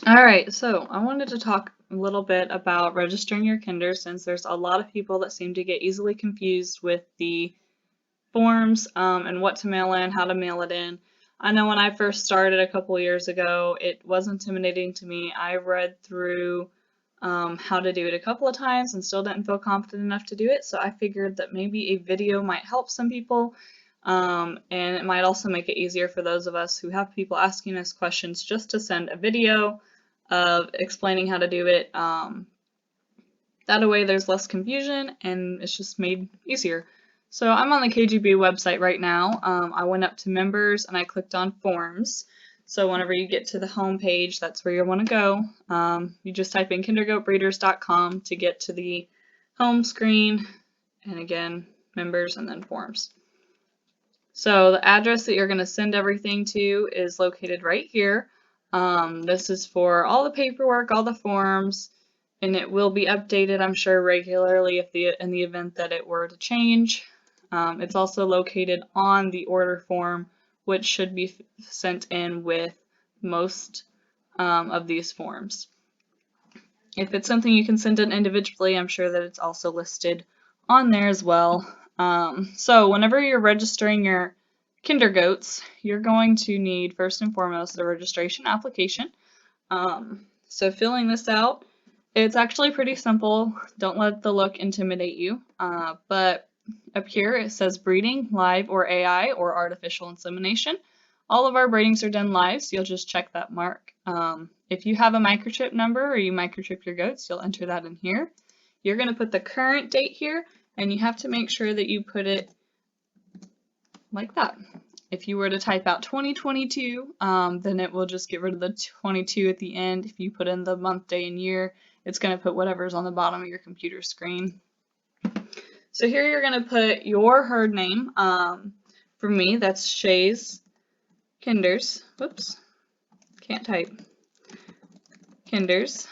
Alright, so I wanted to talk a little bit about registering your kinder since there's a lot of people that seem to get easily confused with the forms and what to mail in, how to mail it in. I know when I first started a couple years ago, it was intimidating to me. I read through how to do it a couple of times and still didn't feel confident enough to do it, so I figured that maybe a video might help some people. And it might also make it easier for those of us who have people asking us questions just to send a video of explaining how to do it. That way there's less confusion and it's just made easier. So I'm on the KGB website right now. I went up to members and I clicked on forms. So whenever you get to the home page, that's where you want to go. You just type in kindergoatbreeders.com to get to the home screen, and again, members and then forms. So the address that you're going to send everything to is located right here. This is for all the paperwork, all the forms, and it will be updated, I'm sure, regularly in the event that it were to change. It's also located on the order form, which should be sent in with most of these forms. If it's something you can send in individually, I'm sure that it's also listed on there as well. So whenever you're registering your kinder goats, you're going to need first and foremost the registration application. So filling this out, it's actually pretty simple. Don't let the look intimidate you. But up here it says breeding, live or AI or artificial insemination. All of our breedings are done live, so you'll just check that mark. If you have a microchip number or you microchip your goats, you'll enter that in here. You're going to put the current date here, and you have to make sure that you put it like that. If you were to type out 2022, then it will just get rid of the 22 at the end. If you put in the month, day, and year, it's going to put whatever's on the bottom of your computer screen. So here you're going to put your herd name. For me, that's Shay's Kinders. Whoops, can't type. Kinders.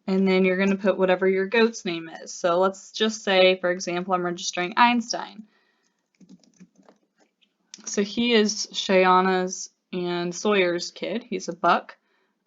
And then you're going to put whatever your goat's name is. So let's just say, for example, I'm registering Einstein. So he is Shayana's and Sawyer's kid. He's a buck.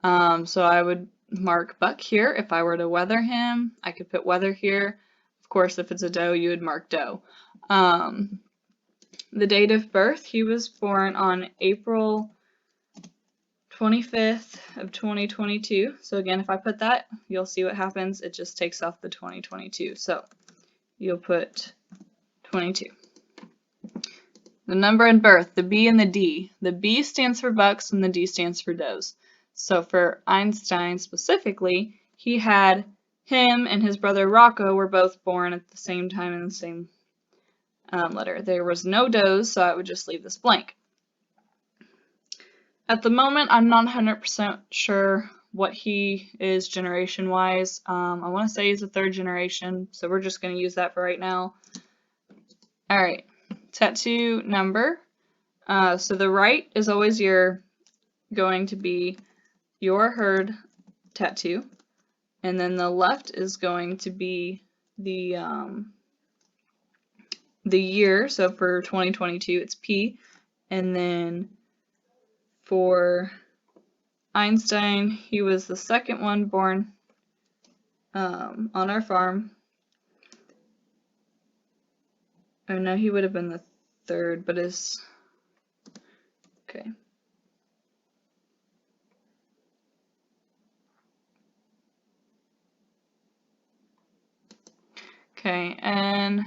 So I would mark buck here. If I were to weather him, I could put weather here. Of course, if it's a doe, you would mark doe. The date of birth, he was born on April 25th of 2022. So again, if I put that, you'll see what happens. It just takes off the 2022. So you'll put 22. The number and birth, the B and the D. The B stands for bucks and the D stands for does. So for Einstein specifically, he had him and his brother Rocco were both born at the same time in the same letter. There was no does, so I would just leave this blank. At the moment, I'm not 100% sure what he is generation-wise. I want to say he's a third generation, so we're just going to use that for right now. Alright, tattoo number. So the right is always going to be your herd tattoo, and then the left is going to be the year. So for 2022, it's P, and then for Einstein, he was the second one born on our farm. Oh no, he would have been the third, but his... Okay. Okay, and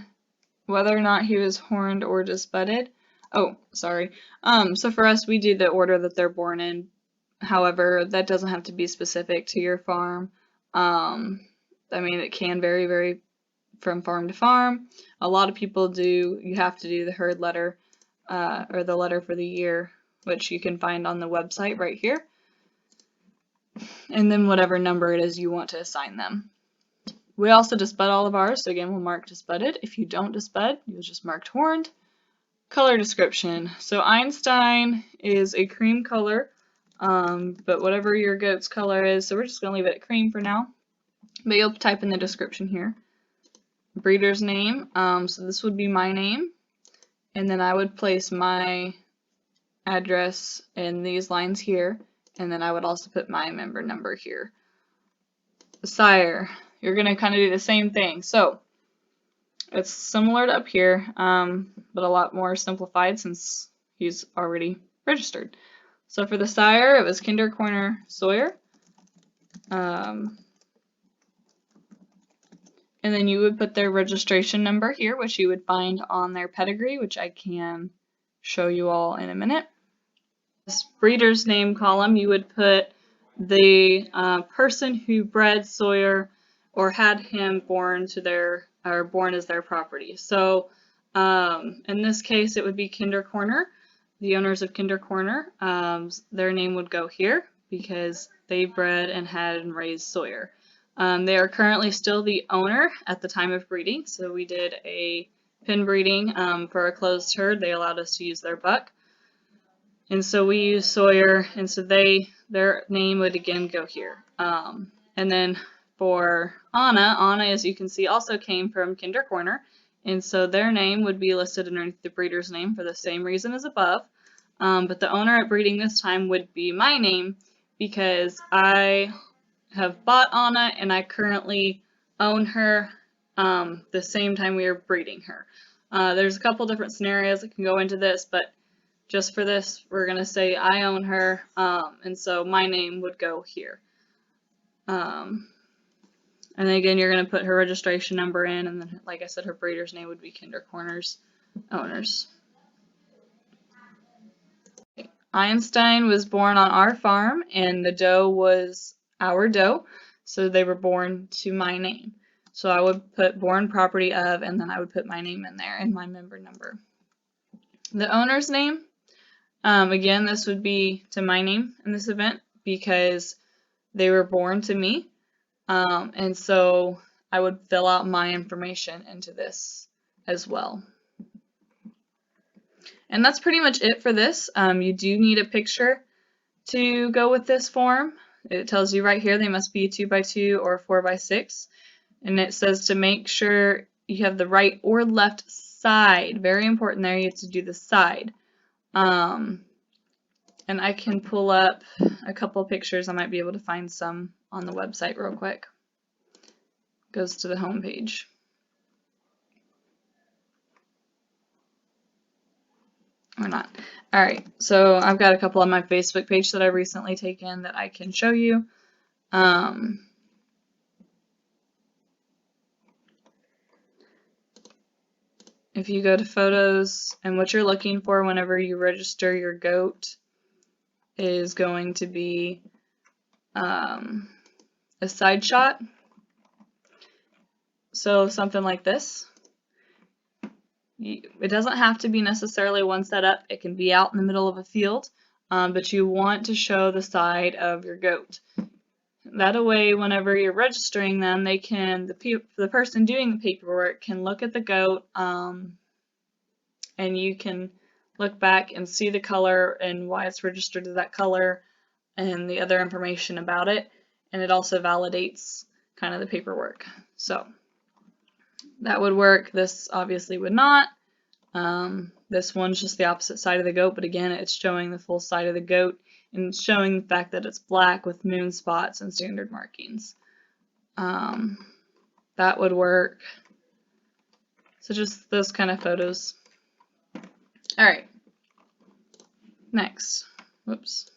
whether or not he was horned or just budded. Oh, sorry. So for us, we do the order that they're born in. However, that doesn't have to be specific to your farm. I mean, it can vary from farm to farm. A lot of people do, you have to do the herd letter, or the letter for the year, which you can find on the website right here. And then whatever number it is you want to assign them. We also disbud all of ours, so again, we'll mark disbudded. If you don't disbud, you'll just mark horned. Color description. So Einstein is a cream color, but whatever your goat's color is, so we're just going to leave it at cream for now. But you'll type in the description here. Breeder's name, so this would be my name, and then I would place my address in these lines here, and then I would also put my member number here. The sire, you're going to kind of do the same thing. So it's similar to up here, but a lot more simplified since he's already registered. So for the sire, it was Kinder Corner Sawyer. And then you would put their registration number here, which you would find on their pedigree, which I can show you all in a minute. This breeder's name column, you would put the person who bred Sawyer or had him born to their, or born as their property. So in this case, it would be Kinder Corner. The owners of Kinder Corner, their name would go here because they bred and had and raised Sawyer. They are currently still the owner at the time of breeding. So we did a pin breeding for a closed herd. They allowed us to use their buck. And so we use Sawyer, and so their name would again go here. And then for Anna, as you can see, also came from Kinder Corner, and so their name would be listed underneath the breeder's name for the same reason as above. But the owner at breeding this time would be my name because I have bought Anna and I currently own her the same time we are breeding her. There's a couple different scenarios that can go into this, but just for this, we're going to say I own her, and so my name would go here. And then again, you're going to put her registration number in, and then, like I said, her breeder's name would be Kinder Corner's owners. Einstein was born on our farm, and the doe was our doe, so they were born to my name. So I would put born property of, and then I would put my name in there and my member number. The owner's name, again, this would be to my name in this event because they were born to me, and so I would fill out my information into this as well. And that's pretty much it for this. You do need a picture to go with this form. It tells you right here they must be 2x2 or 4x6, and it says to make sure you have the right or left side. Very important there, you have to do the side. And I can pull up a couple pictures. I might be able to find some on the website real quick. Goes to the home page. Or not. Alright, so I've got a couple on my Facebook page that I recently taken that I can show you. If you go to photos, and what you're looking for whenever you register your goat is going to be a side shot. So something like this. It doesn't have to be necessarily one setup. It can be out in the middle of a field, but you want to show the side of your goat. That way, whenever you're registering them, they can the person doing the paperwork can look at the goat, and you can look back and see the color and why it's registered as that color and the other information about it, and it also validates kind of the paperwork. So that would work. This obviously would not. This one's just the opposite side of the goat, but again, it's showing the full side of the goat, and it's showing the fact that it's black with moon spots and standard markings. That would work. So just those kind of photos. All right. Next. Whoops.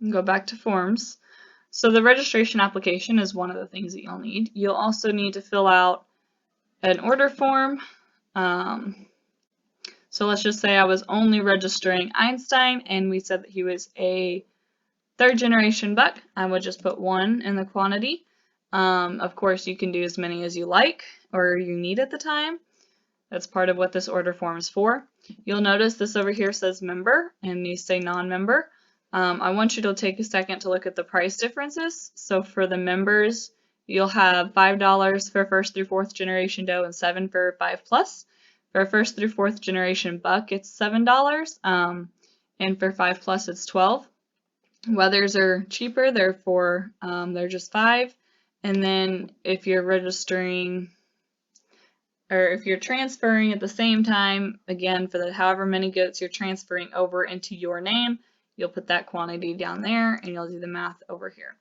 Go back to forms. So the registration application is one of the things that you'll need. You'll also need to fill out an order form. So let's just say I was only registering Einstein and we said that he was a 3rd generation buck. I would just put 1 in the quantity. Of course, you can do as many as you like or you need at the time. That's part of what this order form is for. You'll notice this over here says member and these say non-member. I want you to take a second to look at the price differences. So for the members, you'll have $5 for 1st through 4th generation doe and $7 for 5+. For 1st through 4th generation buck, it's $7, and for 5+, it's $12. Wethers are cheaper, therefore they're just $5. And then if you're registering, or if you're transferring at the same time, again, for the however many goats you're transferring over into your name, you'll put that quantity down there and you'll do the math over here.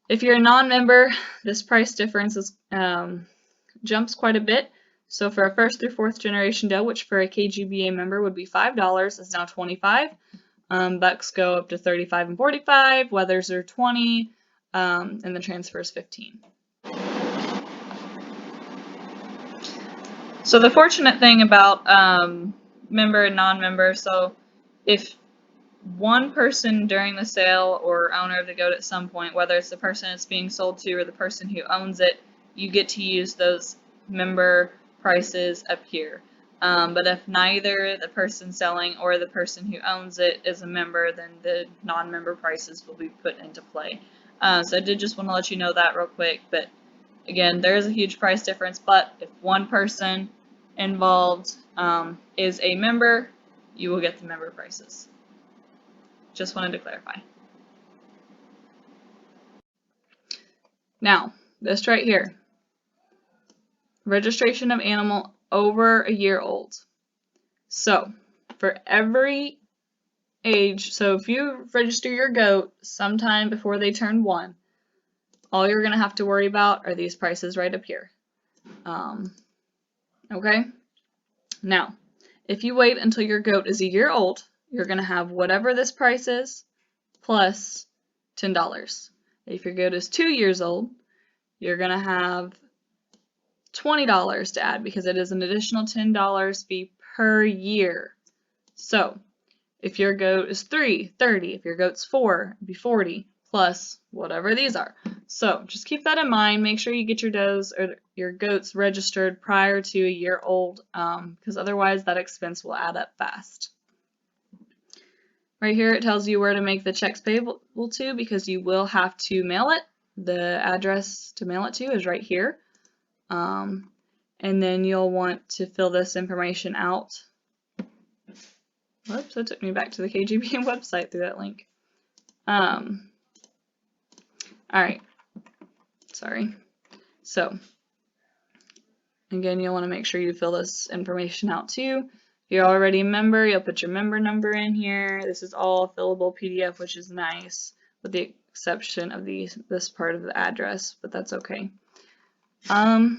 If you're a non-member, this price difference is, jumps quite a bit. So for a first through fourth generation doe, which for a KGBA member would be $5, is now $25. Bucks go up to 35 and 45, wethers are 20, and the transfer is 15. So the fortunate thing about member and non-member, so if one person during the sale or owner of the goat at some point, whether it's the person it's being sold to or the person who owns it, you get to use those member prices up here. But if neither the person selling or the person who owns it is a member, then the non-member prices will be put into play. So I did just want to let you know that real quick, but again, there is a huge price difference, but if one person involved is a member, you will get the member prices. Just wanted to clarify. Now, this right here, registration of animal over a year old. So, for every age, so if you register your goat sometime before they turn 1, all you're going to have to worry about are these prices right up here. Okay? Now, if you wait until your goat is a year old, you're going to have whatever this price is plus $10. If your goat is 2 years old, you're going to have $20 to add because it is an additional $10 fee per year. So, if your goat is 3, $30. If your goat's 4, it'd be $40 plus whatever these are. So, just keep that in mind. Make sure you get your does or your goats registered prior to a year old because otherwise that expense will add up fast. Right here it tells you where to make the checks payable to because you will have to mail it. The address to mail it to is right here. And then you'll want to fill this information out. Whoops, that took me back to the KGBA website through that link. Alright, sorry. So, again, you'll want to make sure you fill this information out too. If you're already a member, you'll put your member number in here. This is all fillable PDF, which is nice, with the exception of this part of the address, but that's okay. So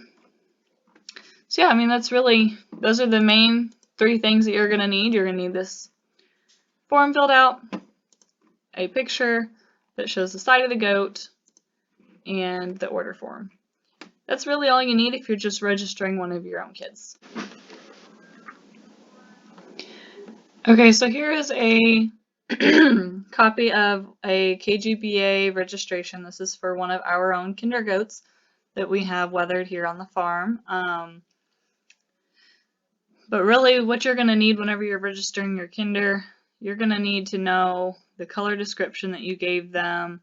yeah, I mean, those are the main 3 things that you're going to need. You're going to need this form filled out, a picture that shows the side of the goat, and the order form. That's really all you need if you're just registering one of your own kids. Okay, so here is a copy of a KGBA registration. This is for one of our own kinder goats that we have weathered here on the farm. But really what you're going to need whenever you're registering your kinder, you're going to need to know the color description that you gave them,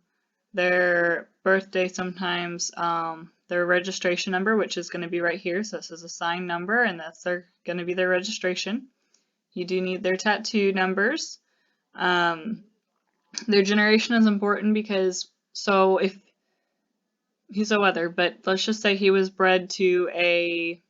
their birthday sometimes, their registration number, which is going to be right here. So this is a signed number and that's going to be their registration. You do need their tattoo numbers. Their generation is important because, so if he's a wether, but let's just say he was bred to a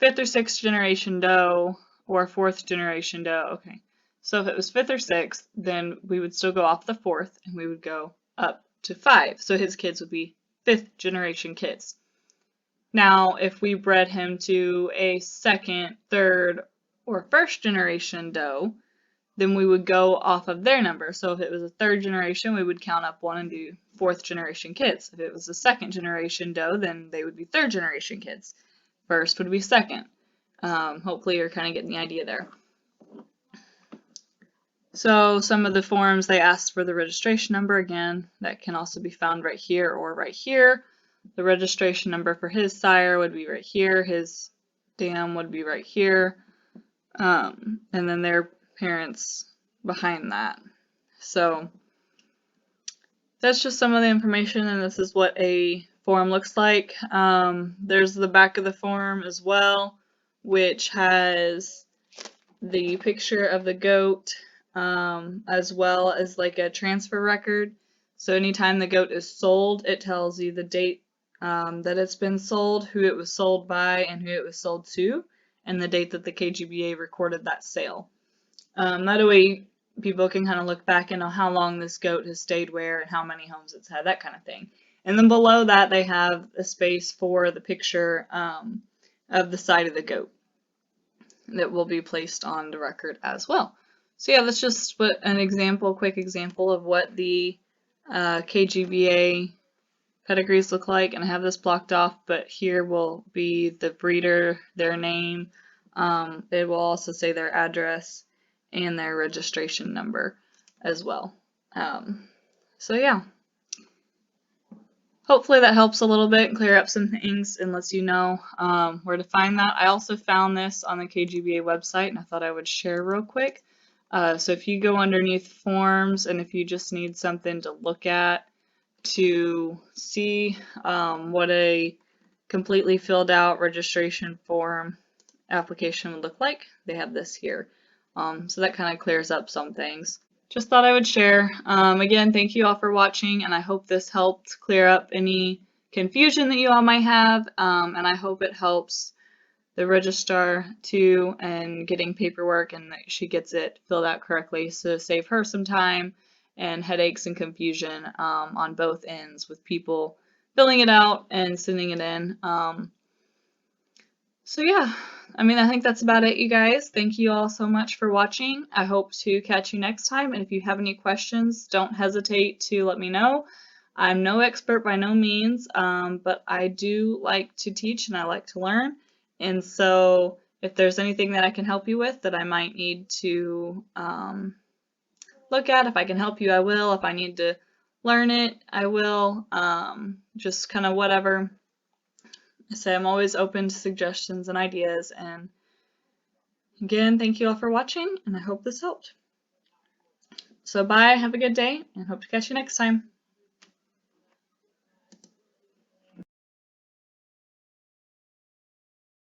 5th or 6th generation doe or 4th generation doe. Okay, so if it was 5th or 6th, then we would still go off the 4th and we would go up to 5. So his kids would be 5th generation kids. Now, if we bred him to a 2nd, 3rd, or 1st generation doe, then we would go off of their number. So if it was a 3rd generation, we would count up 1 and do 4th generation kids. If it was a 2nd generation doe, then they would be 3rd generation kids. 1st would be 2nd. Hopefully you're kind of getting the idea there. So some of the forms they asked for the registration number, again, that can also be found right here or right here. The registration number for his sire would be right here. His dam would be right here. And then their parents behind that. So that's just some of the information, and this is what a form looks like. There's the back of the form as well, which has the picture of the goat as well as like a transfer record. So anytime the goat is sold, it tells you the date that it's been sold, who it was sold by, and who it was sold to, and the date that the KGBA recorded that sale. That way people can kind of look back and know how long this goat has stayed where and how many homes it's had, that kind of thing. And then below that, they have a space for the picture of the side of the goat that will be placed on the record as well. So yeah, that's just quick example of what the KGVA pedigrees look like, and I have this blocked off, but here will be the breeder, their name. It will also say their address and their registration number as well. So yeah, hopefully that helps a little bit, clear up some things, and lets you know where to find that. I also found this on the KGVA website, and I thought I would share real quick. So if you go underneath forms, and if you just need something to look at to see what a completely filled out registration form application would look like, they have this here. So that kind of clears up some things. Just thought I would share. Again, thank you all for watching, and I hope this helped clear up any confusion that you all might have, and I hope it helps the registrar too and getting paperwork, and that she gets it filled out correctly to save her some time and headaches and confusion on both ends with people filling it out and sending it in. So yeah, I mean, I think that's about it, you guys. Thank you all so much for watching. I hope to catch you next time, and if you have any questions, don't hesitate to let me know. I'm no expert by no means, but I do like to teach and I like to learn, and so if there's anything that I can help you with that I might need to look at, if I can help you, I will. If I need to learn it, I will. Just kind of whatever. I say I'm always open to suggestions and ideas, and again, thank you all for watching, and I hope this helped. So bye, have a good day, and hope to catch you next time.